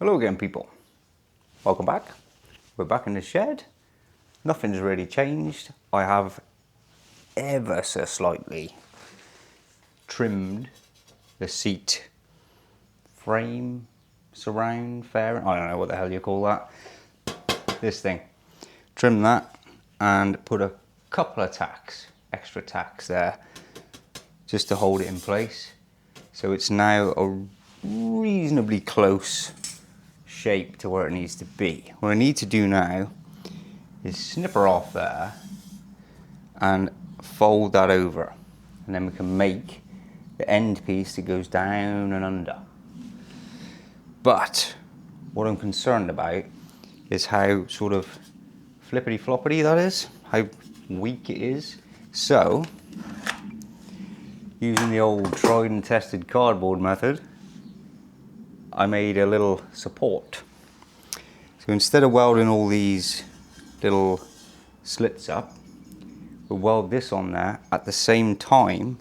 Hello again, people. Welcome back. We're back in the shed. Nothing's really changed. I have ever so slightly trimmed the seat frame, surround, fairing, I don't know what the hell you call that. This thing. Trimmed that and put a couple of tacks, extra tacks there, just to hold it in place. So it's now a reasonably close shape to where it needs to be. What I need to do now is snip her off there and fold that over, and then we can make the end piece that goes down and under. But what I'm concerned about is how sort of flippity floppity that is, how weak it is. So using the old tried and tested cardboard method, I made a little support. So instead of welding all these little slits up, we'll weld this on there at the same time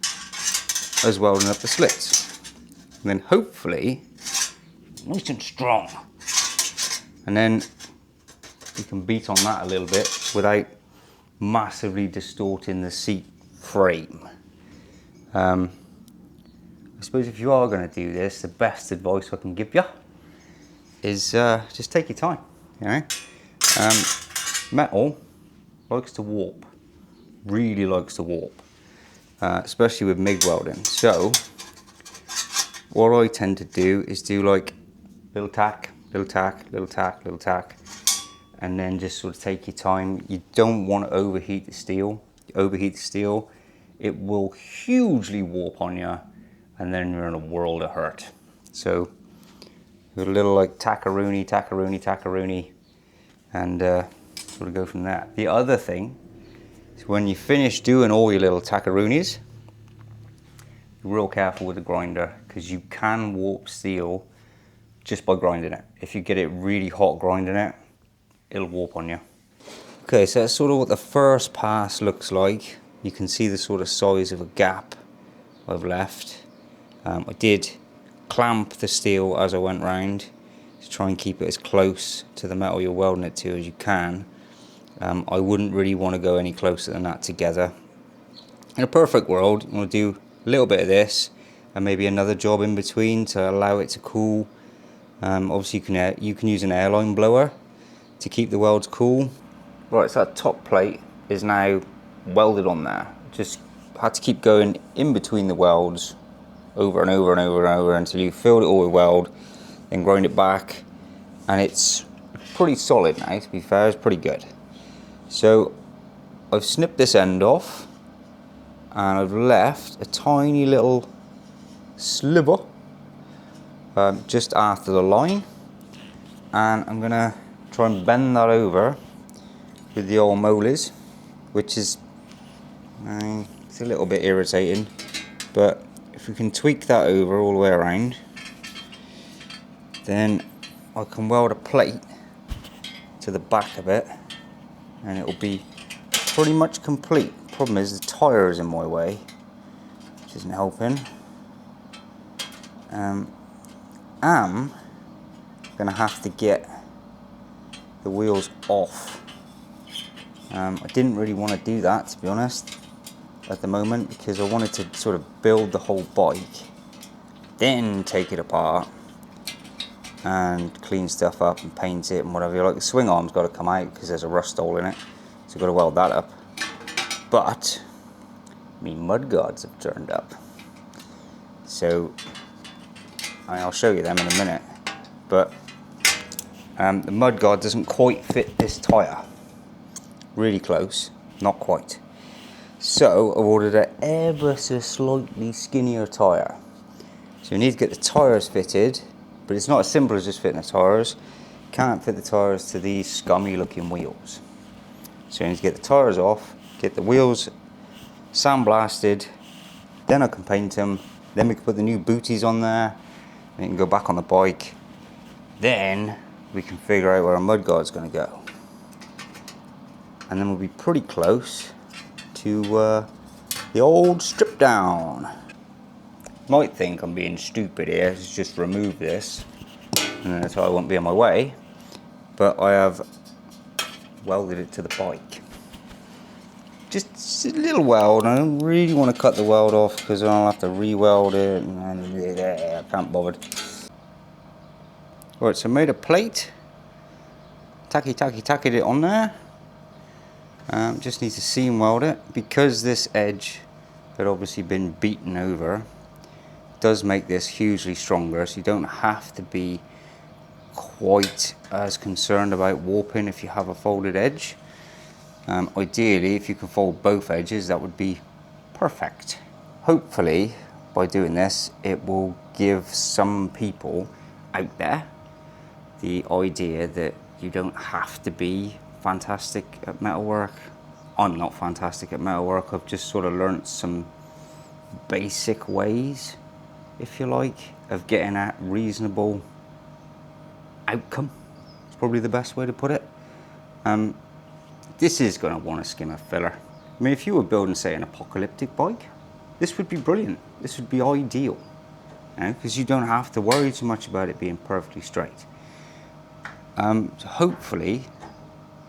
as welding up the slits. And then hopefully, nice and strong. And then you can beat on that a little bit without massively distorting the seat frame. I suppose if you are going to do this, the best advice I can give you is just take your time. You know, metal likes to warp, really likes to warp, especially with MIG welding. So what I tend to do is do like little tack, little tack, little tack, little tack, and then just sort of take your time. You don't want to overheat the steel. You overheat the steel, it will hugely warp on you, and then you're in a world of hurt. So a little like tackaroony, tackaroony, tackaroony, and sort of go from there. The other thing is when you finish doing all your little tackaroonies, be real careful with the grinder, because you can warp steel just by grinding it. If you get it really hot grinding it, it'll warp on you. Okay, so that's sort of what the first pass looks like. You can see the sort of size of a gap I've left. I did clamp the steel as I went round to try and keep it as close to the metal you're welding it to as you can. I wouldn't really want to go any closer than that together. In a perfect world, you want to do a little bit of this and maybe another job in between to allow it to cool. Obviously you can use an airline blower to keep the welds cool. Right, so that top plate is now welded on there. Just had to keep going in between the welds over and over and over and over until you filled it all with weld, then grind it back, and it's pretty solid now, to be fair. It's pretty good. So I've snipped this end off and I've left a tiny little sliver just after the line, and I'm gonna try and bend that over with the old molars, which is it's a little bit irritating, but if we can tweak that over all the way around, then I can weld a plate to the back of it and it'll be pretty much complete. Problem is the tyre is in my way, which isn't helping. I'm gonna have to get the wheels off. I didn't really want to do that, to be honest, at the moment, because I wanted to sort of build the whole bike, then take it apart and clean stuff up and paint it and whatever. Like the swing arm's got to come out because there's a rust hole in it, so I've got to weld that up. But me mud guards have turned up, so I'll show you them in a minute. But the mud guard doesn't quite fit this tyre. Really close, not quite. So I've ordered an ever so slightly skinnier tyre. So you need to get the tyres fitted, but it's not as simple as just fitting the tyres. Can't fit the tyres to these scummy looking wheels. So you need to get the tyres off, get the wheels sandblasted, then I can paint them, then we can put the new booties on there, and you can go back on the bike. Then we can figure out where our mudguard's going to go. And then we'll be pretty close to the old strip down. Might think I'm being stupid here, just remove this. and then the tyre won't be in my way. But I have welded it to the bike. Just a little weld. I don't really want to cut the weld off because I'll have to re-weld it and I can't bother. Right, so I made a plate, tacked it on there. Just need to seam weld it. Because this edge had obviously been beaten over, it does make this hugely stronger, so you don't have to be quite as concerned about warping if you have a folded edge. Ideally, if you can fold both edges, that would be perfect. Hopefully, by doing this, it will give some people out there the idea that you don't have to be fantastic at metalwork. I'm not fantastic at metalwork. I've just sort of learnt some basic ways, if you like, of getting a reasonable outcome. It's probably the best way to put it. This is going to want a skimmer filler. I mean, if you were building, say, an apocalyptic bike, this would be brilliant. This would be ideal, because you don't have to worry too much about it being perfectly straight. So hopefully,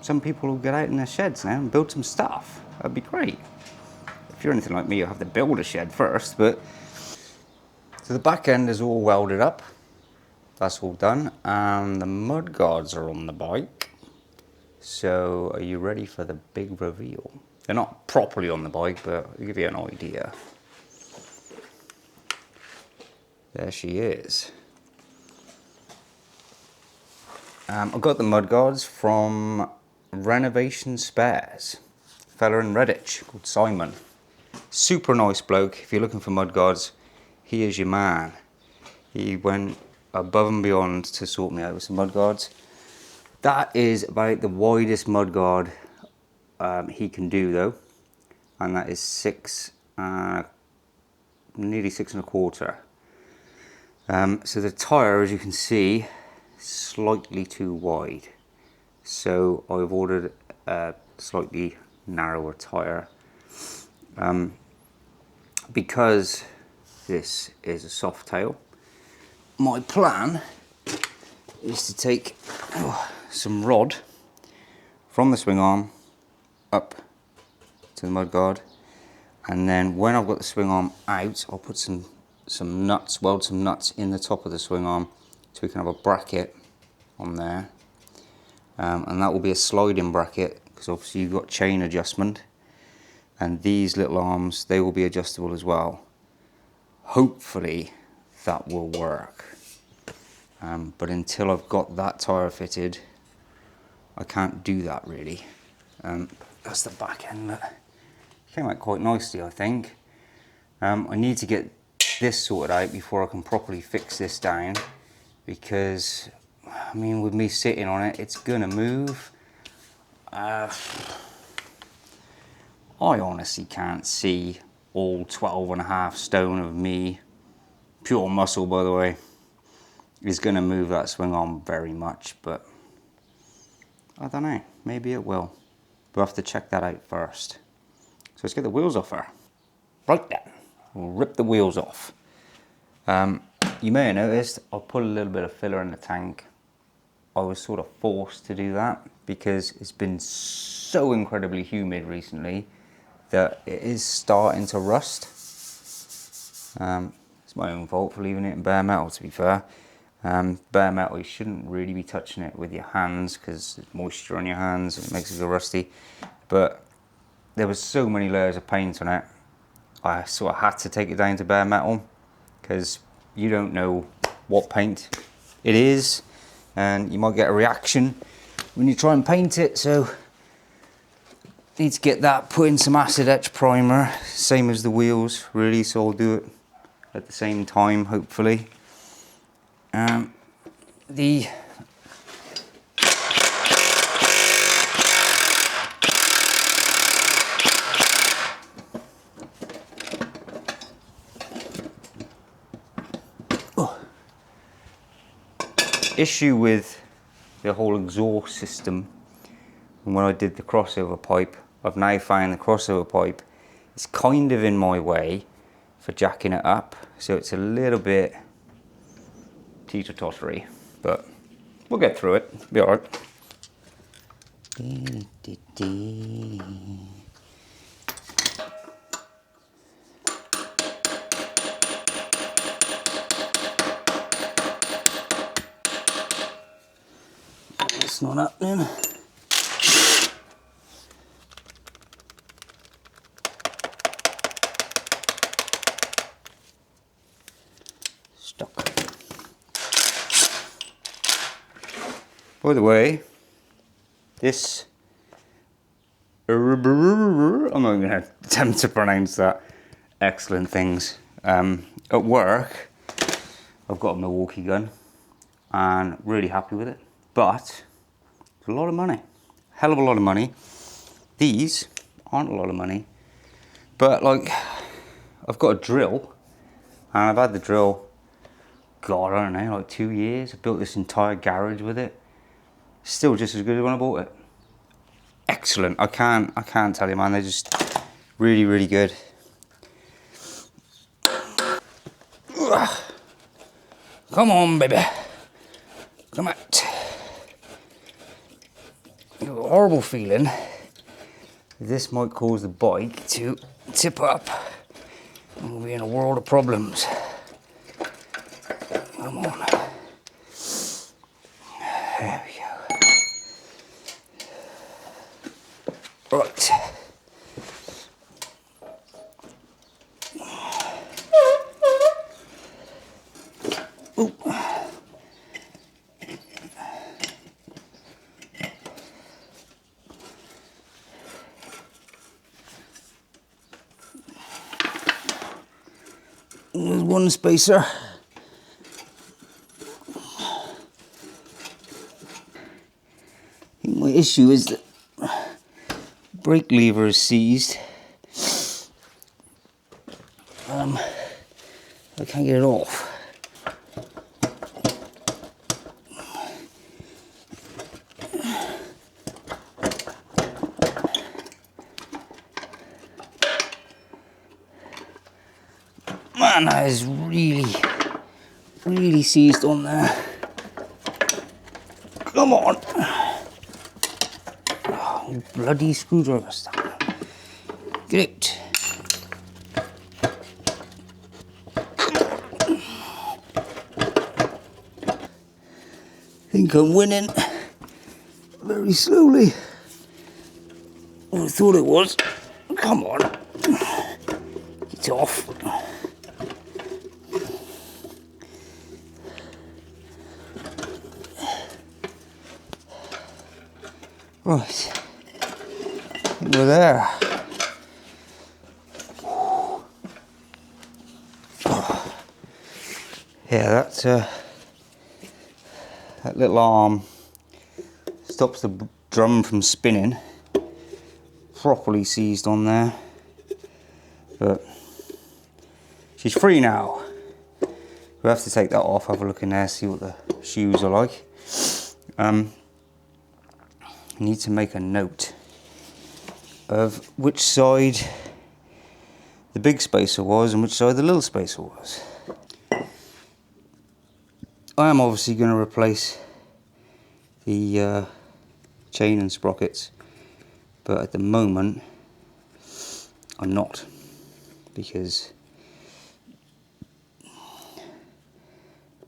some people will get out in their sheds now and build some stuff. That'd be great. If you're anything like me, you'll have to build a shed first. But so the back end is all welded up. That's all done. And the mud guards are on the bike. So are you ready for the big reveal? They're not properly on the bike, but I'll give you an idea. There she is. I got the mud guards from Renovation Spares. A fella in Redditch called Simon. Super nice bloke. If you're looking for mud guards, he is your man. He went above and beyond to sort me out with some mud guards. That is about the widest mud guard he can do though, and that is nearly 6.25. So the tyre, as you can see, is slightly too wide. So I've ordered a slightly narrower tyre. Because this is a soft tail, my plan is to take some rod from the swing arm up to the mud guard, and then when I've got the swing arm out, I'll put some nuts, weld some nuts in the top of the swing arm so we can have a bracket on there, and that will be a sliding bracket because obviously you've got chain adjustment, and these little arms, they will be adjustable as well. Hopefully that will work. But until I've got that tyre fitted, I can't do that really. That's the back end. That came out quite nicely, I think. I need to get this sorted out before I can properly fix this down, because, I mean, with me sitting on it, it's gonna move. I honestly can't see all 12.5 stone of me, pure muscle by the way, is going to move that swing arm very much, but I don't know, maybe it will. We'll have to check that out first. So let's get the wheels off her. Right then, we'll rip the wheels off. You may have noticed I put a little bit of filler in the tank. I was sort of forced to do that because it's been so incredibly humid recently that it is starting to rust. It's my own fault for leaving it in bare metal, to be fair. Bare metal, you shouldn't really be touching it with your hands because there's moisture on your hands and it makes it go rusty. But there was so many layers of paint on it, I sort of had to take it down to bare metal because you don't know what paint it is and you might get a reaction when you try and paint it. So need to get that put in some acid etch primer, same as the wheels really, so I'll do it at the same time hopefully. The issue with the whole exhaust system, and when I did the crossover pipe, I've now found the crossover pipe is kind of in my way for jacking it up, so it's a little bit teeter-tottery, but We'll get through it. Be all right. It's not happening. Stuck. By the way, this, I'm not even going to attempt to pronounce that. Excellent things. At work, I've got a Milwaukee gun and really happy with it, but it's a lot of money. Hell of a lot of money. These aren't a lot of money, but like, I've got a drill and I've had the drill, God, I don't know, like 2 years. I built this entire garage with it. Still just as good as when I bought it. Excellent. I can't tell you, man. They're just really, really good. Come on, baby. Come out. I have a horrible feeling this might cause the bike to tip up and we'll be in a world of problems. Come on. There we go. Right. Ooh. There's one spacer. I think my issue is that brake lever is seized. I can't get it off. Man, that is really, really seized on there. Come on. Oh, bloody screwdriver stuck. Get out. I think I'm winning very slowly. Well, I thought it was. Come on. Get off. Right. We're there. Yeah, that's that little arm stops the drum from spinning. Properly seized on there, but she's free now. We'll have to take that off, have a look in there, see what the shoes are like. I need to make a note of which side the big spacer was and which side the little spacer was. I am obviously going to replace the chain and sprockets, but at the moment I'm not, because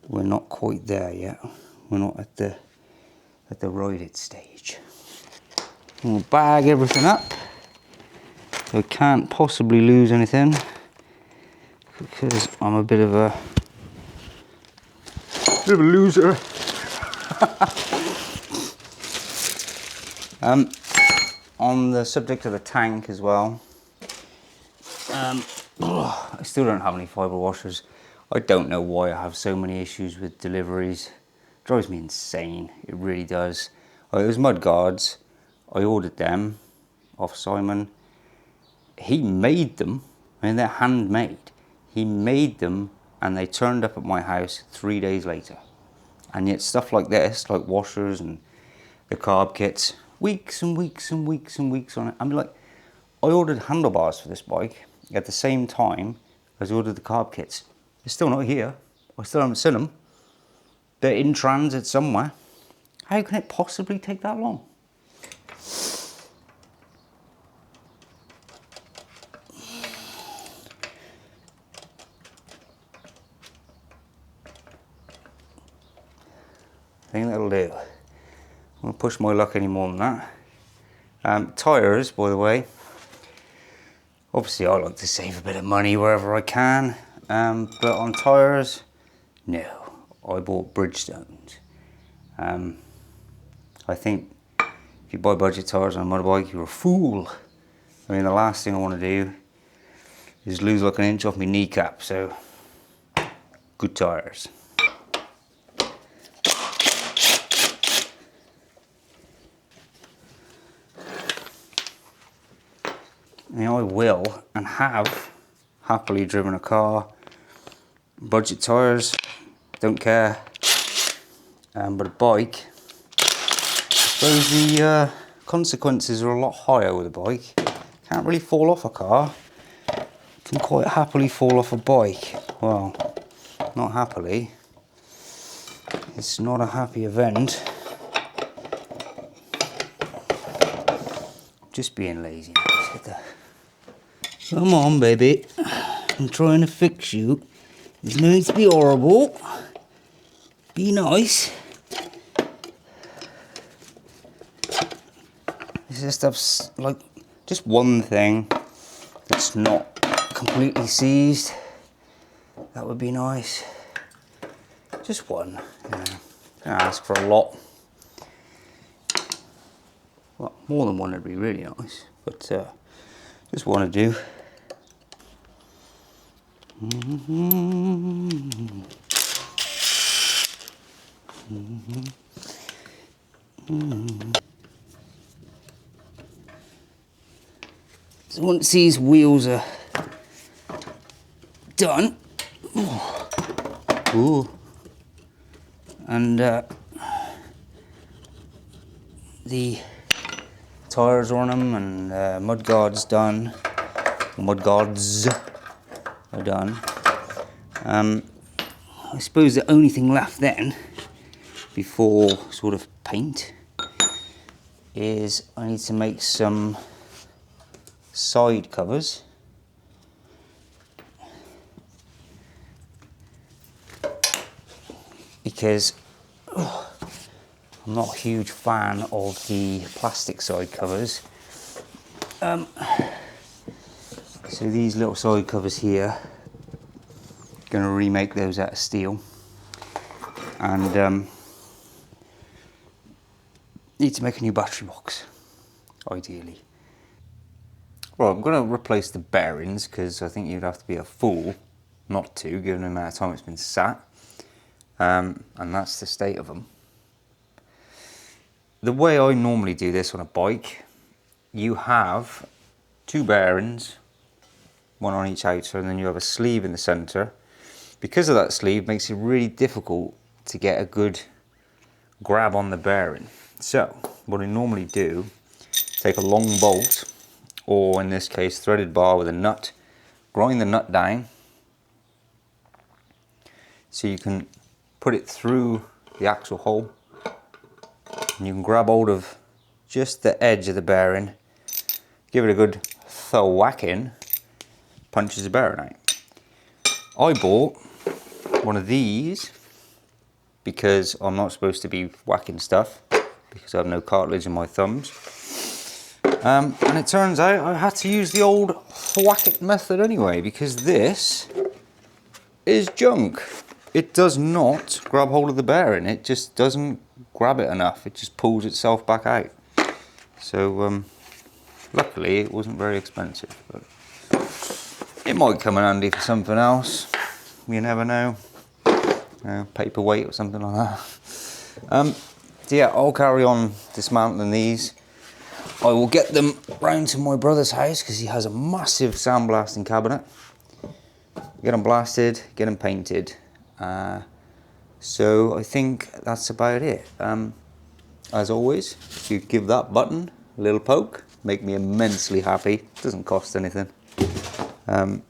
we're not quite there yet. We're not at the righted stage. We'll bag everything up so I can't possibly lose anything, because I'm a bit of a loser. On the subject of the tank as well, I still don't have any fibre washers. I don't know why I have so many issues with deliveries. It drives me insane, it really does. It was mud guards. I ordered them off Simon. He made them, I mean, they're handmade. He made them and they turned up at my house 3 days later. And yet stuff like this, like washers and the carb kits, weeks and weeks and weeks and weeks on it. I mean, like, I ordered handlebars for this bike at the same time as I ordered the carb kits. They're still not here. I still haven't seen them. They're in transit somewhere. How can it possibly take that long? I think that'll do. I won't push my luck any more than that. Tyres, by the way. Obviously, I like to save a bit of money wherever I can. But on tyres, no. I bought Bridgestones. I think if you buy budget tyres on a motorbike, you're a fool. I mean, the last thing I want to do is lose like an inch off my kneecap. So, good tyres. Now I will and have happily driven a car, budget tyres, don't care, but a bike, I suppose the consequences are a lot higher with a bike. Can't really fall off a car, can quite happily fall off a bike. Well, not happily, it's not a happy event, just being lazy. Come on, baby. I'm trying to fix you. There's no need to be horrible. Be nice. Let's just have like just one thing that's not completely seized. That would be nice. Just one. Can't ask for a lot. Well, more than one would be really nice, but just one to do. So once these wheels are done, ooh, and the tyres on them and mudguards done, mudguards are done. I suppose the only thing left then, before sort of paint, is I need to make some side covers. Because I'm not a huge fan of the plastic side covers. So these little side covers here, going to remake those out of steel, and need to make a new battery box, ideally. Well, I'm going to replace the bearings because I think you'd have to be a fool not to, given the amount of time it's been sat, and that's the state of them. The way I normally do this on a bike, you have two bearings, one on each outer, and then you have a sleeve in the centre. Because of that sleeve, makes it really difficult to get a good grab on the bearing. So what I normally do, take a long bolt, or in this case threaded bar with a nut, grind the nut down so you can put it through the axle hole, and you can grab hold of just the edge of the bearing, give it a good whack in, punches the bearing out. I bought one of these because I'm not supposed to be whacking stuff because I have no cartilage in my thumbs, and it turns out I had to use the old whack it method anyway, because this is junk. It does not grab hold of the bearing, it just doesn't grab it enough, it just pulls itself back out. So luckily it wasn't very expensive, but it might come in handy for something else, you never know. Paperweight or something like that. So yeah, I'll carry on dismantling these. I will get them round to my brother's house because he has a massive sandblasting cabinet. Get them blasted, get them painted. So I think that's about it. As always, if you give that button a little poke, make me immensely happy. Doesn't cost anything. And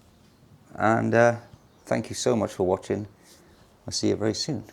thank you so much for watching. I'll see you very soon.